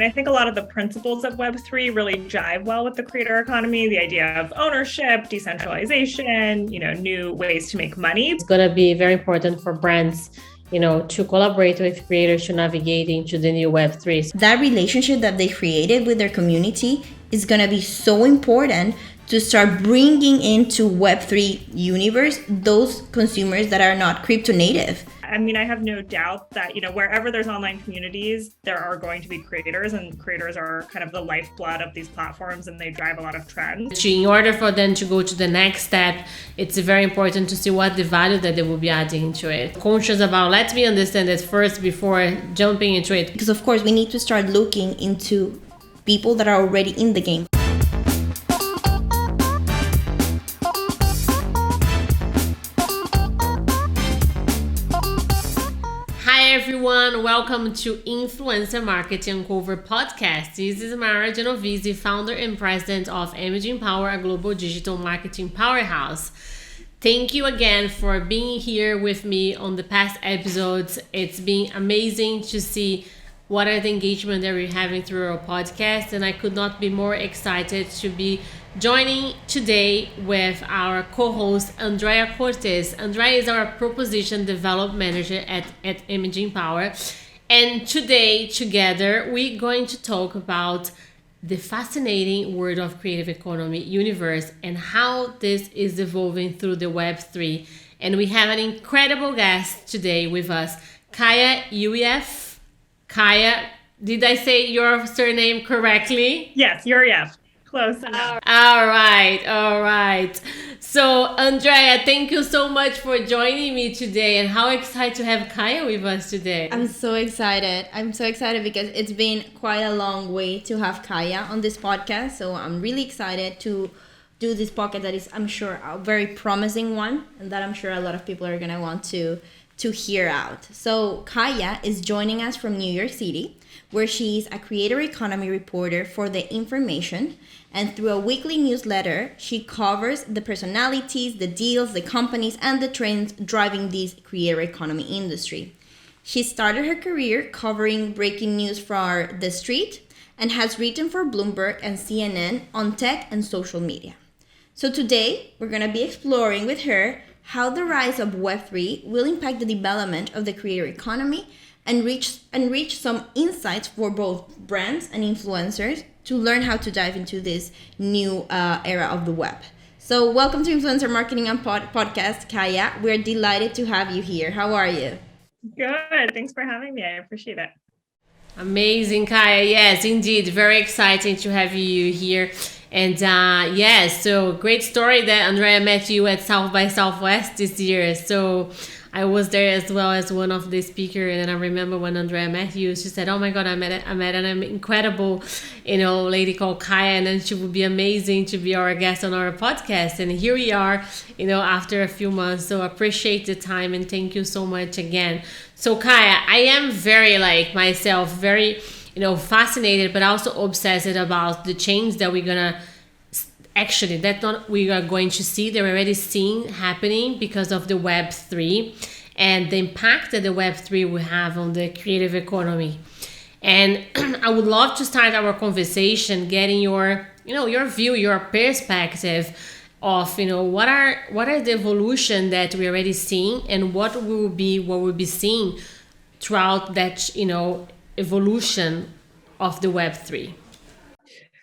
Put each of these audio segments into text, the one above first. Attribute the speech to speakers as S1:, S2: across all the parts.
S1: I think a lot of the principles of Web3 really jive well with the creator economy, the idea of ownership, decentralization, new ways to make money.
S2: It's going to be very important for brands, to collaborate with creators to navigate into the new Web3.
S3: That relationship that they created with their community is going to be so important to start bringing into Web3 universe those consumers that are not crypto native.
S1: I have no doubt that, wherever there's online communities, there are going to be creators, and creators are kind of the lifeblood of these platforms, and they drive a lot of trends.
S2: In order for them to go to the next step, it's very important to see what the value that they will be adding to it. Conscious about, let me understand it first before jumping into it.
S3: Because of course, we need to start looking into people that are already in the game.
S2: Hi everyone, welcome to Influencer Marketing Uncover podcast. This is Maira Genovese, founder and president of Imaging Power, a global digital marketing powerhouse. Thank you again for being here with me on the past episodes. It's been amazing to see what are the engagement that we're having through our podcast, and I could not be more excited to be joining today with our co-host Andrea Cortes. Andrea is our proposition development manager at Imaging Power, and today together we're going to talk about the fascinating world of creative economy universe and how this is evolving through the Web3. And we have an incredible guest today with us, Kaya Yurieff. Kaya, did I say your surname correctly?
S1: Yes, Yurieff. Close enough.
S2: All right. So, Andrea, thank you so much for joining me today, and how excited to have Kaya with us today.
S3: I'm so excited because it's been quite a long way to have Kaya on this podcast. So I'm really excited to do this podcast that is, I'm sure, a very promising one, and that I'm sure a lot of people are going to want to hear out. So Kaya is joining us from New York City, where she's a creator economy reporter for The Information, and through a weekly newsletter, she covers the personalities, the deals, the companies, and the trends driving this creator economy industry. She started her career covering breaking news for The Street and has written for Bloomberg and CNN on tech and social media. So today, we're going to be exploring with her how the rise of Web3 will impact the development of the creator economy and reach some insights for both brands and influencers to learn how to dive into this new era of the web. So welcome to Influencer Marketing and Podcast, Kaya. We're delighted to have you here. How are you?
S1: Good. Thanks for having me. I appreciate it.
S2: Amazing, Kaya. Yes, indeed. Very exciting to have you here. And so great story that Andrea met you at South by Southwest this year. So I was there as well as one of the speakers, and I remember when Andrea met you, she said, "Oh my God, I met an incredible, lady called Kaya, and then she would be amazing to be our guest on our podcast." And here we are, after a few months. So appreciate the time and thank you so much again. So Kaya, I am very fascinated, but also obsessed about the change that we are going to see. They're already seeing happening because of the Web3 and the impact that the Web3 will have on the creative economy. And I would love to start our conversation getting your view, your perspective of, what are the evolution that we're already seeing and what we'll be seeing throughout that, evolution of the Web3?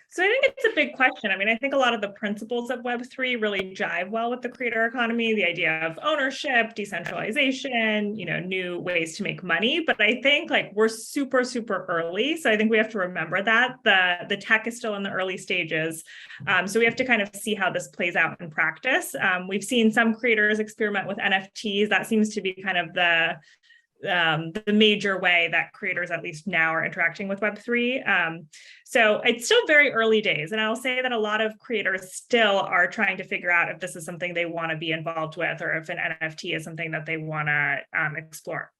S1: So I think it's a big question. I think a lot of the principles of Web3 really jive well with the creator economy, the idea of ownership, decentralization, new ways to make money. But I think we're super, super early. So I think we have to remember that the tech is still in the early stages. So we have to kind of see how this plays out in practice. We've seen some creators experiment with NFTs. That seems to be kind of the major way that creators, at least now, are interacting with Web3. So it's still very early days. And I'll say that a lot of creators still are trying to figure out if this is something they want to be involved with, or if an NFT is something that they want to explore.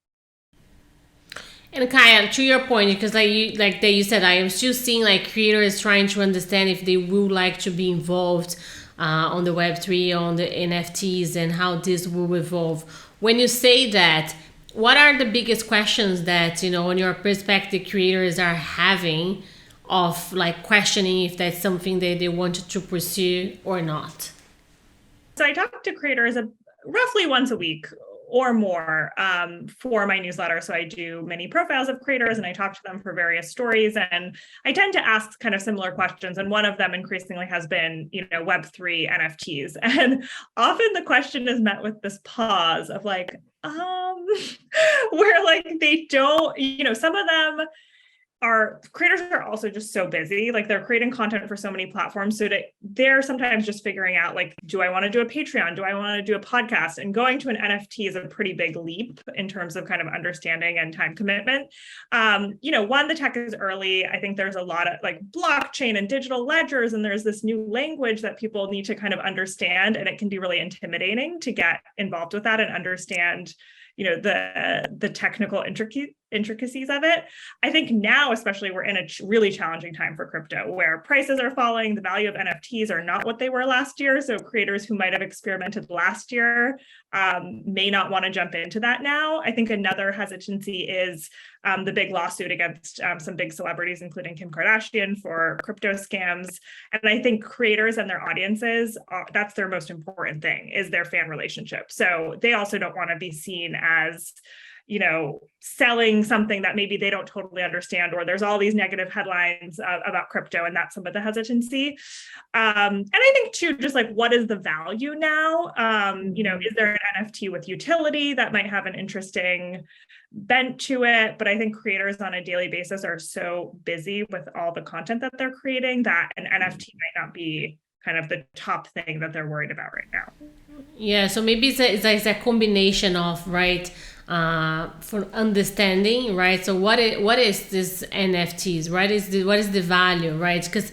S2: And Kaya, to your point, because you said, I am still seeing creators trying to understand if they would like to be involved on the Web3, on the NFTs, and how this will evolve. When you say that, what are the biggest questions that, on your perspective, creators are having of like questioning if that's something that they wanted to pursue or not?
S1: So I talk to creators roughly once a week or more for my newsletter. So I do many profiles of creators and I talk to them for various stories. And I tend to ask kind of similar questions. And one of them increasingly has been, Web3 NFTs. And often the question is met with this pause of like, where like they don't, some of them creators are also just so busy. Like they're creating content for so many platforms. So they're sometimes just figuring out like, do I want to do a Patreon? Do I want to do a podcast? And going to an NFT is a pretty big leap in terms of kind of understanding and time commitment. The tech is early. I think there's a lot of like blockchain and digital ledgers, and there's this new language that people need to kind of understand. And it can be really intimidating to get involved with that and understand the technical intricacies of it. I think now, especially, we're in a really challenging time for crypto where prices are falling, the value of NFTs are not what they were last year. So creators who might have experimented last year may not want to jump into that now. I think another hesitancy is the big lawsuit against some big celebrities, including Kim Kardashian, for crypto scams. And I think creators and their audiences, that's their most important thing, is their fan relationship. So they also don't want to be seen as selling something that maybe they don't totally understand, or there's all these negative headlines about crypto, and that's some of the hesitancy. And I think too, just like, what is the value now? Is there an NFT with utility that might have an interesting bent to it? But I think creators on a daily basis are so busy with all the content that they're creating that an NFT might not be kind of the top thing that they're worried about right now.
S2: Yeah, so maybe it's a combination of, right, for understanding, right? So what is this NFTs, right? What is the value, right? Because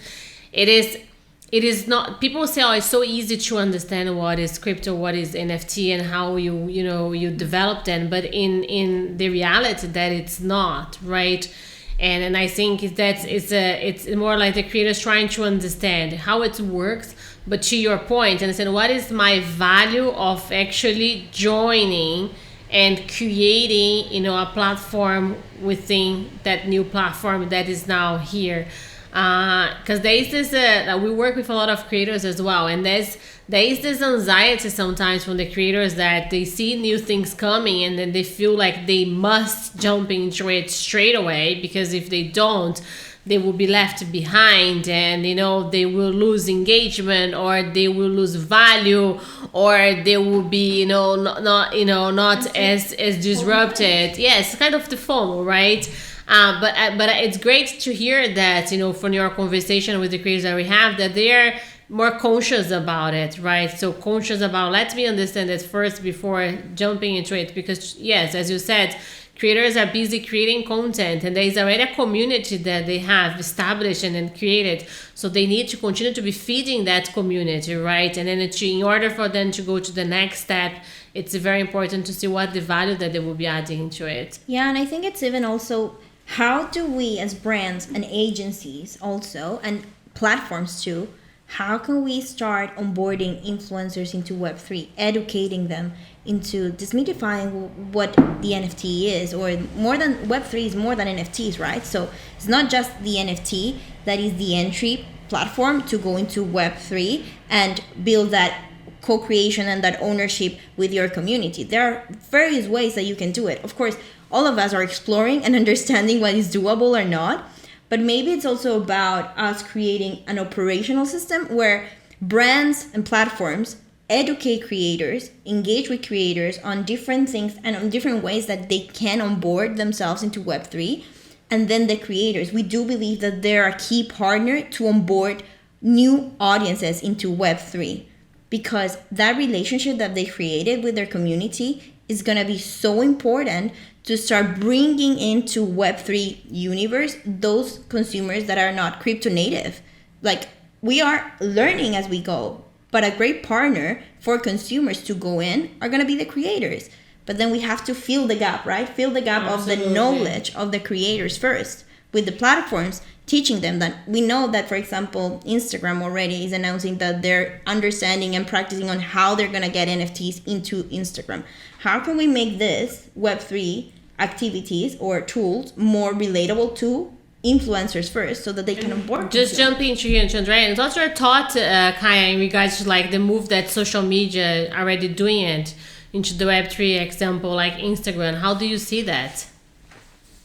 S2: it is not, people say, oh, it's so easy to understand what is crypto, what is NFT, and how you develop them, but in the reality that it's not, right? And I think it's more like the creators trying to understand how it works. But to your point, understand what is my value of actually joining and creating, a platform within that new platform that is now here. Because there is this, we work with a lot of creators as well, and there is this anxiety sometimes from the creators that they see new things coming and then they feel like they must jump into it straight away, because if they don't, they will be left behind, and they will lose engagement, or they will lose value, or they will be not as disrupted. Yes, kind of the FOMO, right? But it's great to hear that from your conversation with the creators that we have, that they are more conscious about it, right? So conscious about, let me understand it first before jumping into it, because yes, as you said, creators are busy creating content, and there is already a community that they have established and created. So they need to continue to be feeding that community, right? And then in order for them to go to the next step, it's very important to see what the value that they will be adding to it.
S3: Yeah, and I think it's even also, how do we as brands and agencies also, and platforms too, how can we start onboarding influencers into Web3, educating them into demystifying what the NFT is, or more than Web3 is more than NFTs, right? So it's not just the NFT that is the entry platform to go into Web3 and build that co-creation and that ownership with your community. There are various ways that you can do it. Of course, all of us are exploring and understanding what is doable or not. But maybe it's also about us creating an operational system where brands and platforms educate creators, engage with creators on different things and on different ways that they can onboard themselves into Web3. And then the creators, we do believe that they're a key partner to onboard new audiences into Web3, because that relationship that they created with their community is going to be so important to start bringing into Web3 universe those consumers that are not crypto native. Like, we are learning as we go, but a great partner for consumers to go in are going to be the creators. But then we have to fill the gap, right? Fill the gap of the knowledge of the creators first with the platforms, teaching them that. We know that, for example, Instagram already is announcing that they're understanding and practicing on how they're going to get NFTs into Instagram. How can we make this Web3 activities or tools more relatable to influencers first, so that they can onboard?
S2: Just jumping to here, Andrea, and what's your thought, Kaya, in regards to like the move that social media are already doing it into the Web3 example, like Instagram? How do you see that?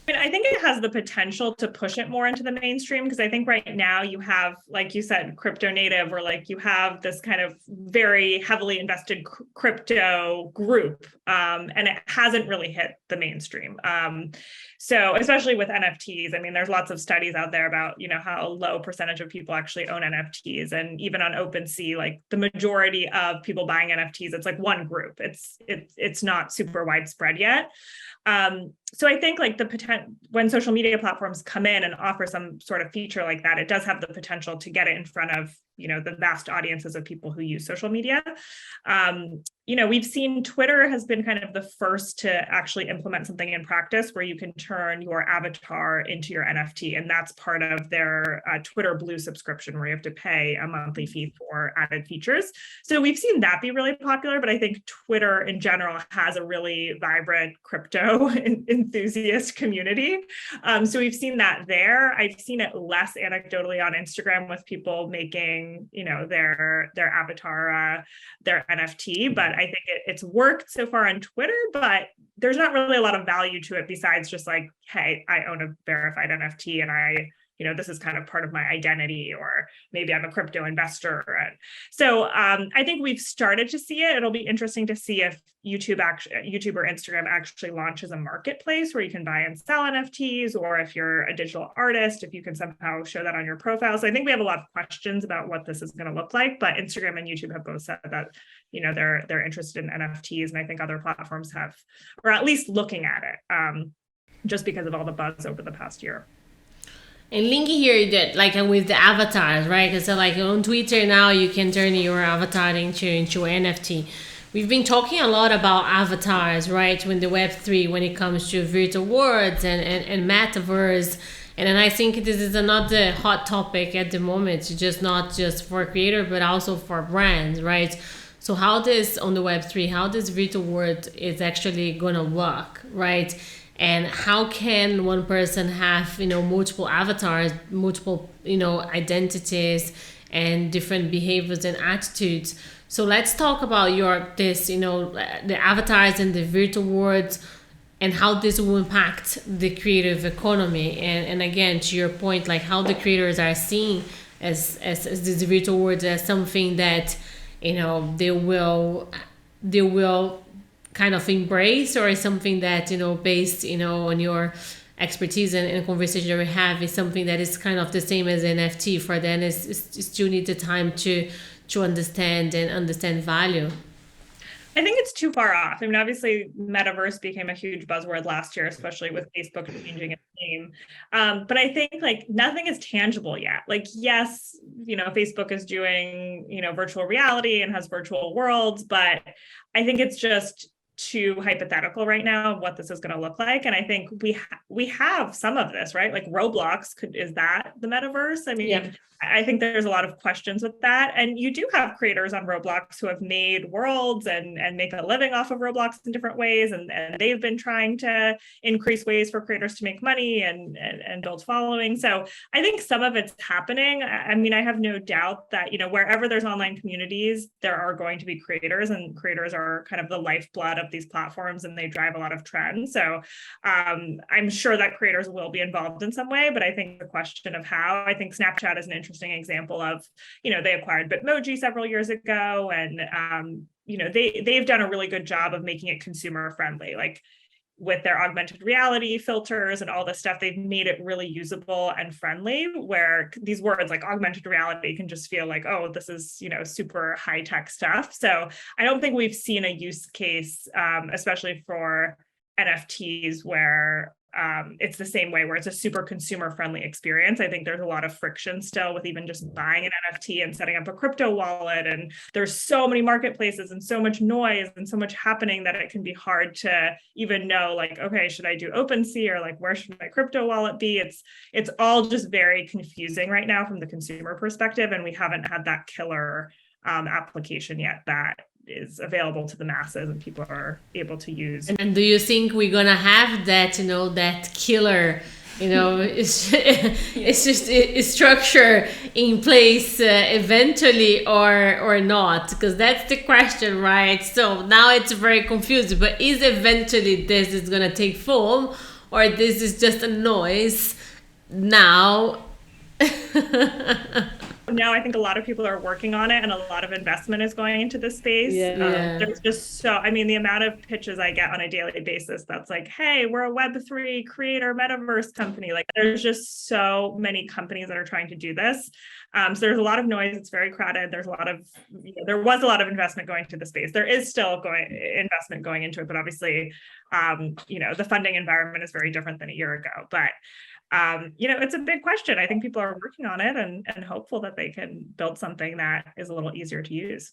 S1: I think it has the potential to push it more into the mainstream, because I think right now you have, like you said, crypto native, or like you have this kind of very heavily invested crypto group, and it hasn't really hit the mainstream. So especially with NFTs, I mean, there's lots of studies out there about, how low percentage of people actually own NFTs. And even on OpenSea, like the majority of people buying NFTs, it's like one group. It's not super widespread yet. So I think like when social media platforms come in and offer some sort of feature like that, it does have the potential to get it in front of, the vast audiences of people who use social media. We've seen Twitter has been kind of the first to actually implement something in practice where you can turn your avatar into your NFT. And that's part of their Twitter Blue subscription, where you have to pay a monthly fee for added features. So we've seen that be really popular, but I think Twitter in general has a really vibrant crypto enthusiast community. So we've seen that there. I've seen it less anecdotally on Instagram with people making, their avatar, their NFT, but I think it's worked so far on Twitter, but there's not really a lot of value to it besides just like, hey, I own a verified NFT and this is kind of part of my identity, or maybe I'm a crypto investor. And so I think we've started to see it. It'll be interesting to see if YouTube or Instagram actually launches a marketplace where you can buy and sell NFTs, or if you're a digital artist, if you can somehow show that on your profile. So I think we have a lot of questions about what this is going to look like, but Instagram and YouTube have both said that, they're interested in NFTs. And I think other platforms have, or at least looking at it, just because of all the buzz over the past year.
S2: And linking here that like with the avatars, right? Because like on Twitter now you can turn your avatar into NFT. We've been talking a lot about avatars, right? When the Web3, when it comes to virtual worlds and Metaverse. And then I think this is another hot topic at the moment, just not just for creator, but also for brands, right? So how this on the Web3, how this virtual world is actually gonna work, right? And how can one person have, multiple avatars, multiple, identities and different behaviors and attitudes. So let's talk about the avatars and the virtual worlds and how this will impact the creative economy. And again, to your point, like how the creators are seeing as these virtual worlds as something that, they will kind of embrace, or is something that based on your expertise and conversation that we have, is something that is kind of the same as NFT for them. Is still need the time to understand value.
S1: I think it's too far off. I mean, obviously, Metaverse became a huge buzzword last year, especially with Facebook changing its name. But I think like nothing is tangible yet. Like, yes, Facebook is doing, virtual reality and has virtual worlds, but I think it's just too hypothetical right now of what this is going to look like. And I think we have some of this, right? Like Roblox is that the Metaverse? I mean,
S2: yeah.
S1: I think there's a lot of questions with that. And you do have creators on Roblox who have made worlds and make a living off of Roblox in different ways. And they've been trying to increase ways for creators to make money and build following. So I think some of it's happening. I mean, I have no doubt that, wherever there's online communities, there are going to be creators, and creators are kind of the lifeblood of these platforms, and they drive a lot of trends. So I'm sure that creators will be involved in some way, but I think the question of how, I think Snapchat is an interesting example of, they acquired Bitmoji several years ago, and they've done a really good job of making it consumer friendly, like with their augmented reality filters and all this stuff. They've made it really usable and friendly, where these words like augmented reality can just feel like, oh, this is super high tech stuff. So I don't think we've seen a use case, especially for NFTs, where it's the same way where it's a super consumer friendly experience. I think there's a lot of friction still with even just buying an NFT and setting up a crypto wallet. And there's so many marketplaces and so much noise and so much happening that it can be hard to even know, like, okay, should I do OpenSea, or like, where should my crypto wallet be? It's all just very confusing right now from the consumer perspective. And we haven't had that killer application yet that is available to the masses and people are able to use.
S2: And do you think we're gonna have that, that killer, it's just a structure in place eventually, or not? Because that's the question, right? So now it's very confusing. But is eventually this is gonna take form, or this is just a noise now?
S1: Now I think a lot of people are working on it and a lot of investment is going into this space. There's just the amount of pitches I get on a daily basis that's like, hey, we're a Web3 creator Metaverse company. Like, there's just so many companies that are trying to do this. So there's a lot of noise. It's very crowded. There was a lot of investment going to the space. There is still investment going into it, but obviously, the funding environment is very different than a year ago. But it's a big question. I think people are working on it and hopeful that they can build something that is a little easier to use.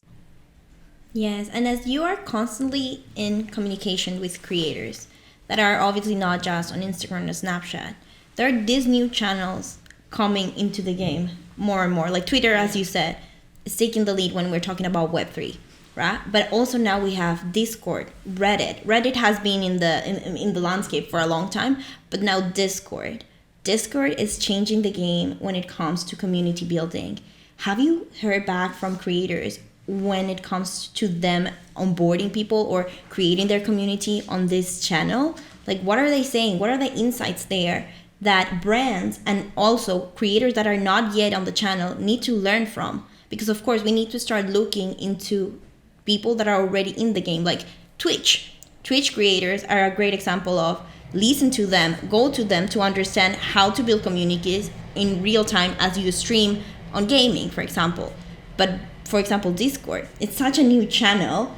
S3: Yes, and as you are constantly in communication with creators that are obviously not just on Instagram or Snapchat, there are these new channels coming into the game more and more. Like Twitter, as you said, is taking the lead when we're talking about Web3, right? But also now we have Discord, Reddit. Reddit has been in the landscape for a long time, but now Discord is changing the game when it comes to community building. Have you heard back from creators when it comes to them onboarding people or creating their community on this channel? Like, what are they saying? What are the insights there that brands and also creators that are not yet on the channel need to learn from? Because of course we need to start looking into people that are already in the game, like Twitch. Twitch creators are a great example of listen to them, go to them to understand how to build communities in real time as you stream on gaming, for example. But for example, Discord, it's such a new channel.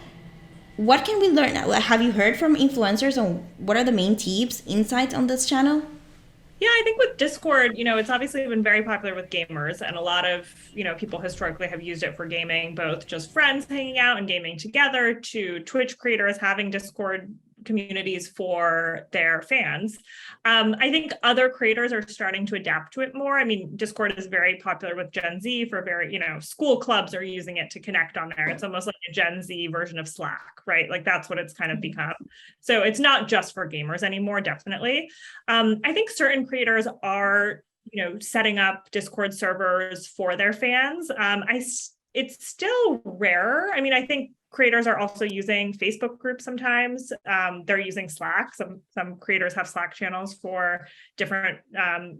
S3: What can we learn? Have you heard from influencers on what are the main tips, insights on this channel?
S1: Yeah, I think with Discord, it's obviously been very popular with gamers, and a lot of, people historically have used it for gaming, both just friends hanging out and gaming together, to Twitch creators having Discord communities for their fans. I think other creators are starting to adapt to it more. I mean, Discord is very popular with Gen Z for school clubs are using it to connect on there. It's almost like a Gen Z version of Slack, right? Like, that's what it's kind of become. So it's not just for gamers anymore, definitely. I think certain creators are, setting up Discord servers for their fans. It's still rarer. I mean, I think creators are also using Facebook groups sometimes. They're using Slack. Some creators have Slack channels for different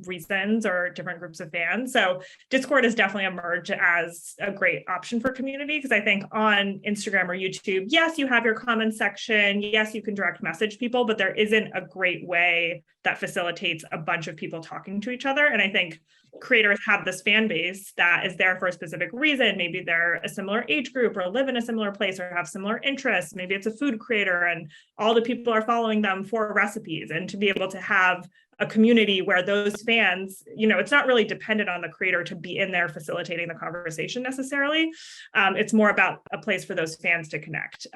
S1: reasons or different groups of fans. So Discord has definitely emerged as a great option for community, because I think on Instagram or YouTube, yes, you have your comment section. Yes, you can direct message people, but there isn't a great way that facilitates a bunch of people talking to each other. And I think creators have this fan base that is there for a specific reason. Maybe they're a similar age group or live in a similar place or have similar interests. Maybe it's a food creator and all the people are following them for recipes. And to be able to have a community where those fans, it's not really dependent on the creator to be in there facilitating the conversation necessarily. It's more about a place for those fans to connect.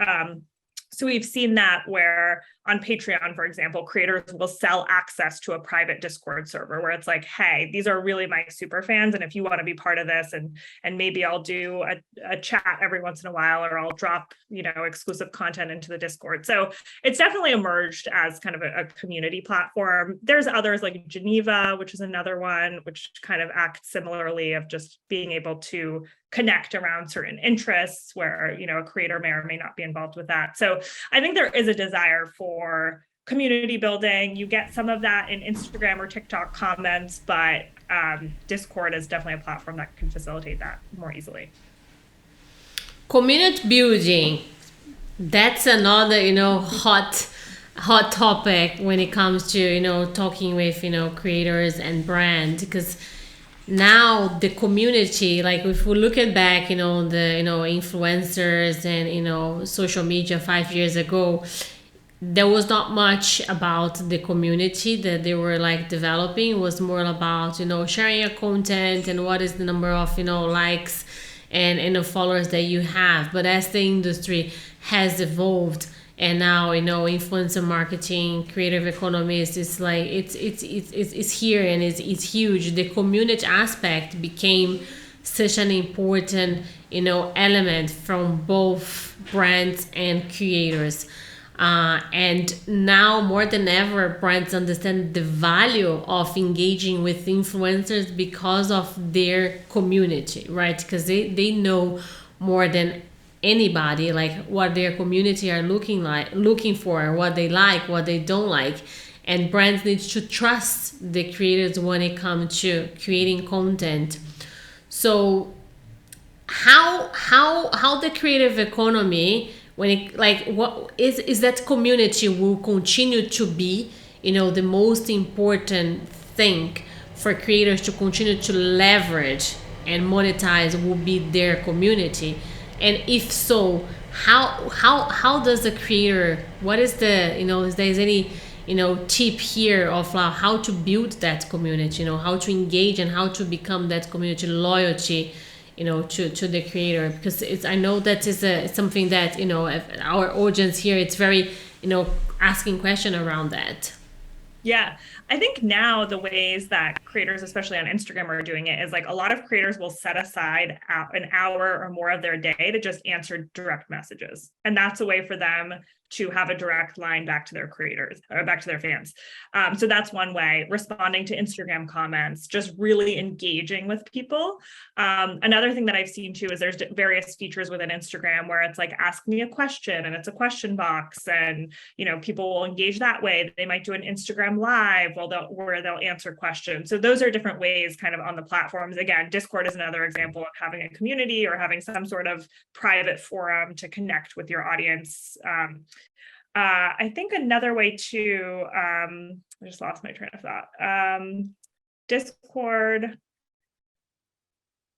S1: So we've seen that where on Patreon, for example, creators will sell access to a private Discord server where it's like, hey, these are really my super fans. And if you want to be part of this, and maybe I'll do a chat every once in a while, or I'll drop, exclusive content into the Discord. So it's definitely emerged as kind of a community platform. There's others like Geneva, which is another one, which kind of acts similarly, of just being able to connect around certain interests where, a creator may or may not be involved with that. So I think there is a desire for community building. You get some of that in Instagram or TikTok comments, but Discord is definitely a platform that can facilitate that more easily.
S2: Community building, that's another, hot topic when it comes to, talking with, creators and brands, because now the community, like if we look at back, the influencers and social media 5 years ago, there was not much about the community that they were like developing. It was more about, sharing your content and what is the number of, likes and the followers that you have. But as the industry has evolved, and now, influencer marketing, creative economy is like, it's here and it's huge. The community aspect became such an important, element from both brands and creators. And now more than ever, brands understand the value of engaging with influencers because of their community, right? Because they know more than anybody like what their community are looking for, what they like, what they don't like. And brands need to trust the creators when it comes to creating content. So how the creative economy, when it, like, what is that community will continue to be, the most important thing for creators to continue to leverage and monetize will be their community. And if so, how does the creator, what is the, if there's any, tip here of how to build that community, how to engage and how to become that community loyalty, to the creator? Because I know that is something that, our audience here, it's very, asking question around that.
S1: Yeah, I think now the ways that creators, especially on Instagram, are doing it is like a lot of creators will set aside an hour or more of their day to just answer direct messages. And that's a way for them to have a direct line back to their creators or back to their fans. So that's one way, responding to Instagram comments, just really engaging with people. Another thing that I've seen too is there's various features within Instagram where it's like, ask me a question, and it's a question box, and people will engage that way. They might do an Instagram live where they'll answer questions. So those are different ways kind of on the platforms. Again, Discord is another example of having a community or having some sort of private forum to connect with your audience. I think another way too, I just lost my train of thought. Discord.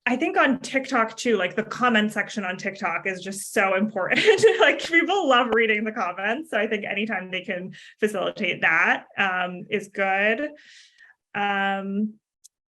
S1: I think on TikTok too, like the comment section on TikTok is just so important. Like people love reading the comments. So I think anytime they can facilitate that is good. And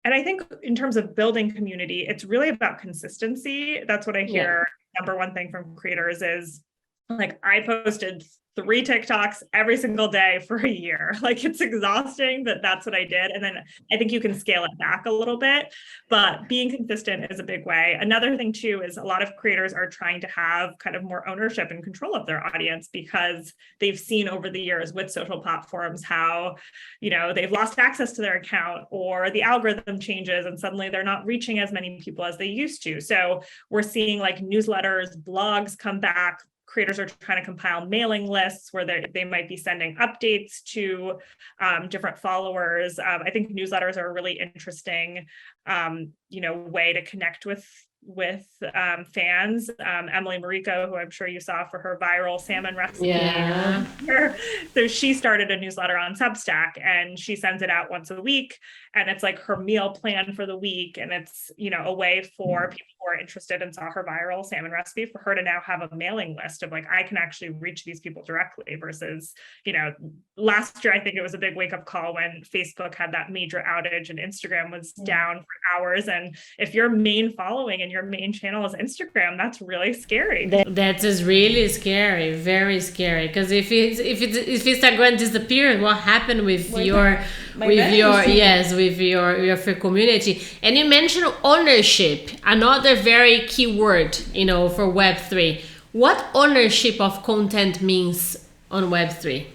S1: I think in terms of building community, it's really about consistency. That's what I hear. Yeah. Number one thing from creators is like, I posted 3 TikToks every single day for a year. Like, it's exhausting, but that's what I did. And then I think you can scale it back a little bit, but being consistent is a big way. Another thing too is a lot of creators are trying to have kind of more ownership and control of their audience because they've seen over the years with social platforms how, they've lost access to their account, or the algorithm changes and suddenly they're not reaching as many people as they used to. So we're seeing like newsletters, blogs come back. Creators are trying to compile mailing lists where they might be sending updates to different followers. I think newsletters are a really interesting, way to connect with fans. Emily Mariko, who I'm sure you saw for her viral salmon recipe.
S2: Yeah.
S1: So she started a newsletter on Substack, and she sends it out once a week. And it's like her meal plan for the week. And it's, a way for people who are interested and saw her viral salmon recipe for her to now have a mailing list of like, I can actually reach these people directly versus, last year, I think it was a big wake up call when Facebook had that major outage and Instagram was down for hours. And if your main following and your main channel is Instagram, that's really scary.
S2: That is really scary, very scary. Because if Instagram disappears, what happened with your community? And you mentioned ownership, another very key word, for Web3. What ownership of content means on Web3?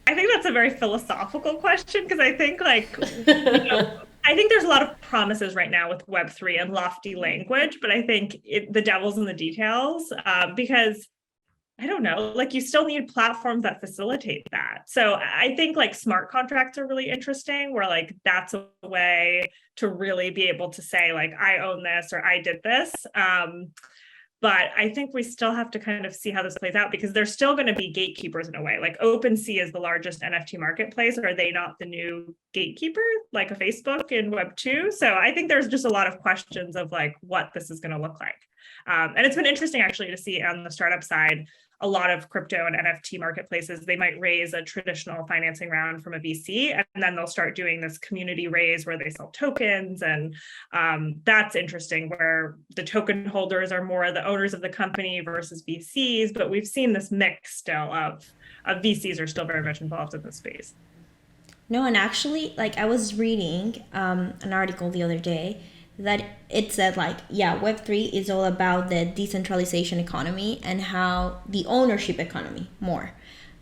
S1: I think that's a very philosophical question, because I think I think there's a lot of promises right now with Web3 and lofty language, but I think the devil's in the details, because I don't know, like you still need platforms that facilitate that. So I think like smart contracts are really interesting, where like that's a way to really be able to say like, I own this or I did this. But I think we still have to kind of see how this plays out, because there's still going to be gatekeepers in a way. Like OpenSea is the largest NFT marketplace. Are they not the new gatekeeper, like a Facebook in Web2? So I think there's just a lot of questions of like what this is going to look like. And it's been interesting actually to see on the startup side, a lot of crypto and NFT marketplaces, they might raise a traditional financing round from a VC, and then they'll start doing this community raise where they sell tokens. And that's interesting, where the token holders are more the owners of the company versus VCs. But we've seen this mix still of VCs are still very much involved in this space.
S3: No, and actually, like, I was reading an article the other day that it said, like, yeah, Web3 is all about the decentralization economy and how the ownership economy more.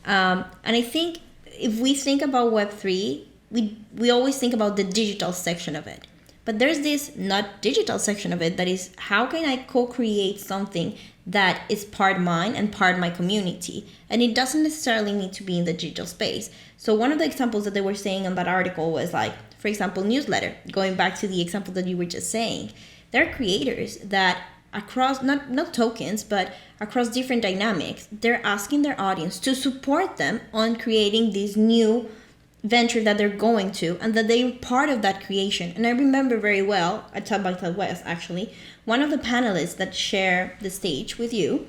S3: And I think if we think about Web3, we always think about the digital section of it. But there's this not digital section of it that is, how can I co-create something that is part mine and part my community? And it doesn't necessarily need to be in the digital space. So one of the examples that they were saying on that article was, like, for example, newsletter, going back to the example that you were just saying. There are creators that across, not tokens, but across different dynamics, they're asking their audience to support them on creating this new venture that they're going to, and that they're part of that creation. And I remember very well at South by Southwest, actually, one of the panelists that share the stage with you,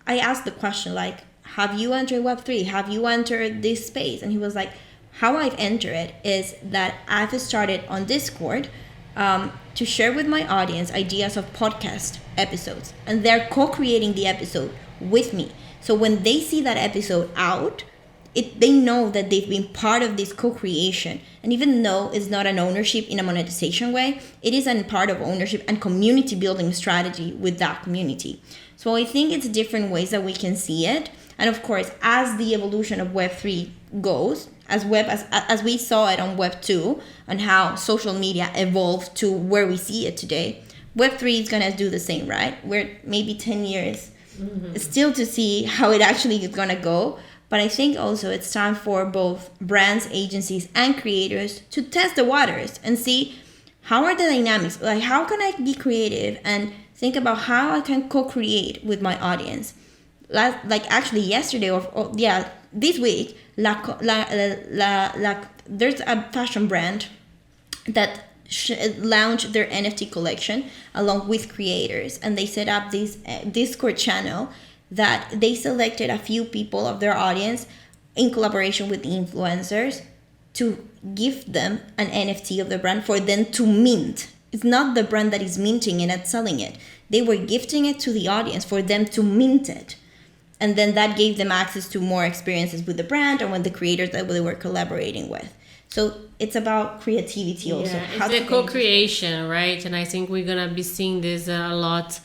S3: I asked the question, like, have you entered Web3? Have you entered this space? And he was like, how I've entered it is that I've started on Discord to share with my audience ideas of podcast episodes, and they're co-creating the episode with me. So when they see that episode out, they know that they've been part of this co-creation. And even though it's not an ownership in a monetization way, it is a part of ownership and community building strategy with that community. So I think it's different ways that we can see it. And of course, as the evolution of Web3 goes, as we saw it on Web 2 and how social media evolved to where we see it today, Web 3 is going to do the same, right? We're maybe 10 years still to see how it actually is going to go. But I think also it's time for both brands, agencies, and creators to test the waters and see how are the dynamics, like how can I be creative and think about how I can co-create with my audience. Like actually yesterday this week, there's a fashion brand that launched their NFT collection along with creators, and they set up this Discord channel that they selected a few people of their audience in collaboration with the influencers to give them an NFT of the brand for them to mint. It's not the brand that is minting it and selling it. They were gifting it to the audience for them to mint it. And then that gave them access to more experiences with the brand and with the creators that they were collaborating with. So it's about creativity also.
S2: Yeah, it's a co-creation, right? And I think we're going to be seeing this a lot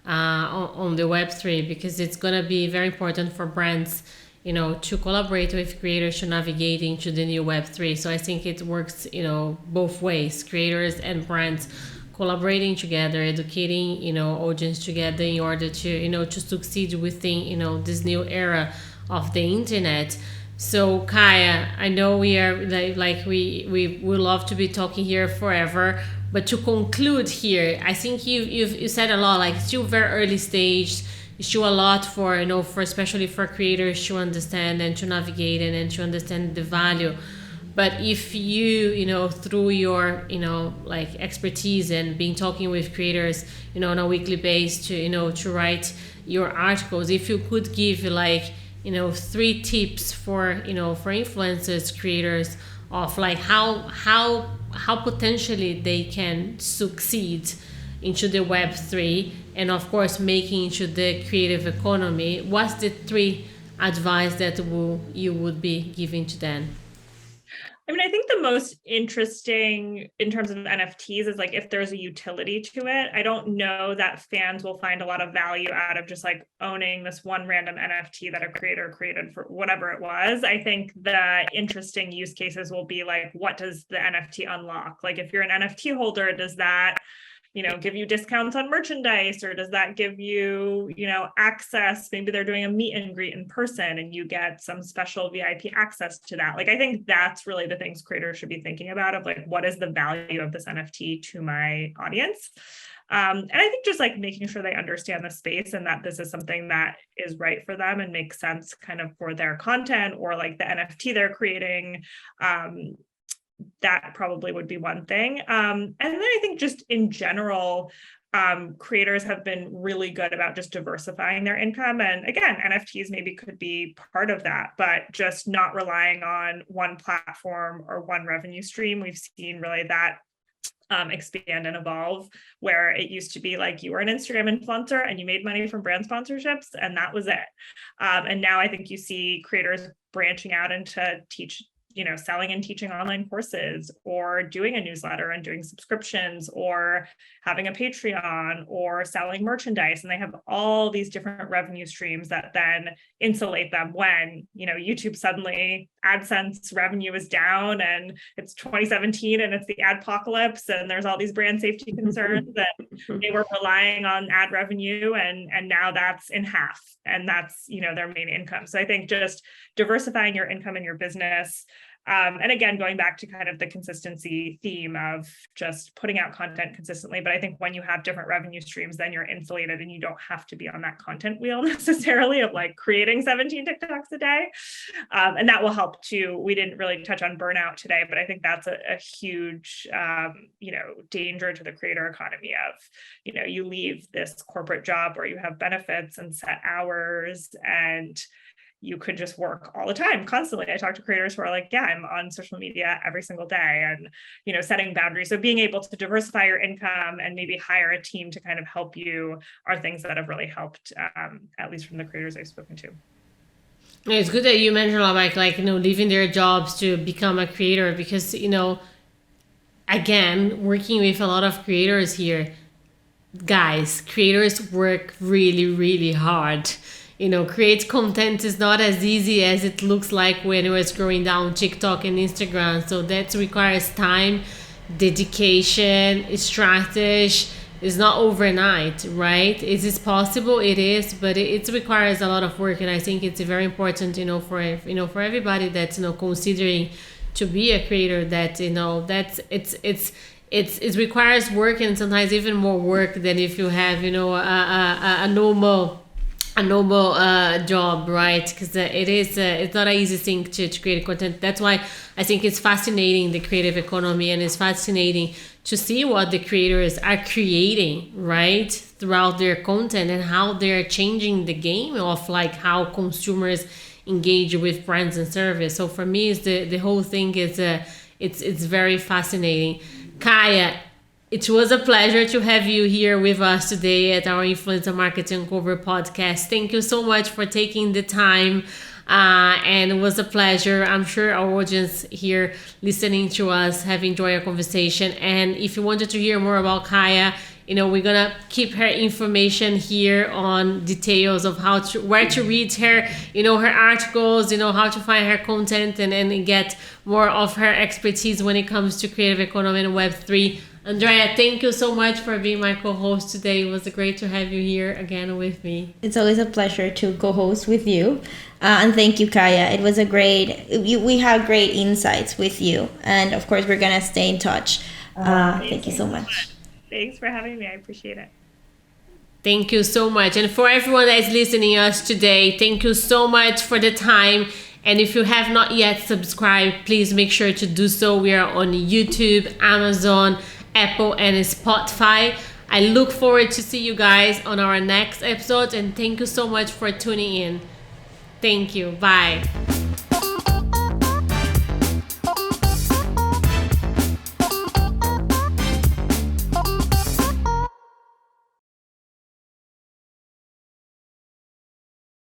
S2: on the Web3, because it's going to be very important for brands, to collaborate with creators to navigate into the new Web3. So I think it works, both ways, creators and brands collaborating together, educating, audience together in order to, to succeed within, this new era of the internet. So Kaya, I know we are we love to be talking here forever, but to conclude here, I think you said a lot, like still very early stage, still a lot for especially for creators to understand and to navigate and to understand the value. But if you through your expertise and being talking with creators on a weekly basis to write your articles, if you could give 3 tips for for influencers, creators, of how potentially they can succeed into the Web3 and of course making into the creative economy, what's the 3 advice that you would be giving to them?
S1: I mean, I think the most interesting in terms of NFTs is if there's a utility to it. I don't know that fans will find a lot of value out of just owning this one random NFT that a creator created for whatever it was. I think the interesting use cases will be what does the NFT unlock? If you're an NFT holder, does that give you discounts on merchandise, or does that give you, access? Maybe they're doing a meet and greet in person and you get some special VIP access to that. I think that's really the things creators should be thinking about of what is the value of this NFT to my audience? And I think just making sure they understand the space and that this is something that is right for them and makes sense kind of for their content or the NFT they're creating. That probably would be one thing. And then I think just in general, creators have been really good about just diversifying their income. And again, NFTs maybe could be part of that, but just not relying on one platform or one revenue stream. We've seen really that expand and evolve, where it used to be like you were an Instagram influencer and you made money from brand sponsorships and that was it. And now I think you see creators branching out into selling and teaching online courses, or doing a newsletter and doing subscriptions, or having a Patreon, or selling merchandise. And they have all these different revenue streams that then insulate them when, YouTube suddenly AdSense revenue is down and it's 2017 and it's the adpocalypse and there's all these brand safety concerns that they were relying on ad revenue and now that's in half, and that's, their main income. So I think just diversifying your income in your business. And again, going back to kind of the consistency theme of just putting out content consistently. But I think when you have different revenue streams, then you're insulated and you don't have to be on that content wheel necessarily of like creating 17 TikToks a day. And that will help too. We didn't really touch on burnout today, but I think that's a huge, danger to the creator economy of, you leave this corporate job where you have benefits and set hours and you could just work all the time, constantly. I talk to creators who are like, yeah, I'm on social media every single day and, setting boundaries. So being able to diversify your income and maybe hire a team to kind of help you are things that have really helped, at least from the creators I've spoken to.
S2: It's good that you mentioned like leaving their jobs to become a creator, because, again, working with a lot of creators here, guys, creators work really, really hard. Create content is not as easy as it looks like when you're scrolling down TikTok and Instagram. So that requires time, dedication, strategy. It's not overnight, right? Is this possible? It is, but it requires a lot of work. And I think it's very important, for everybody that's, considering to be a creator, that, that's it requires work, and sometimes even more work than if you have, a normal job, right? Because it's not an easy thing to create content. That's why I think it's fascinating, the creative economy, and it's fascinating to see what the creators are creating, right, throughout their content, and how they're changing the game of like how consumers engage with brands and service. So for me, it's the whole thing is it's very fascinating. Kaya, it was a pleasure to have you here with us today at our Influencer Marketing Cover podcast. Thank you so much for taking the time. And it was a pleasure. I'm sure our audience here listening to us have enjoyed our conversation. And if you wanted to hear more about Kaya, we're gonna keep her information here on details of where to read her, her articles, how to find her content, and get more of her expertise when it comes to creative economy and Web3. Andrea, thank you so much for being my co-host today. It was great to have you here again with me.
S3: It's always a pleasure to co-host with you. And thank you, Kaya. It was we have great insights with you. And of course, we're going to stay in touch. Thank you so much.
S1: Thanks for having me. I appreciate it.
S2: Thank you so much. And for everyone that is listening to us today, thank you so much for the time. And if you have not yet subscribed, please make sure to do so. We are on YouTube, Amazon, Apple, and Spotify. I look forward to see you guys on our next episode, and thank you so much for tuning in. Thank you. Bye.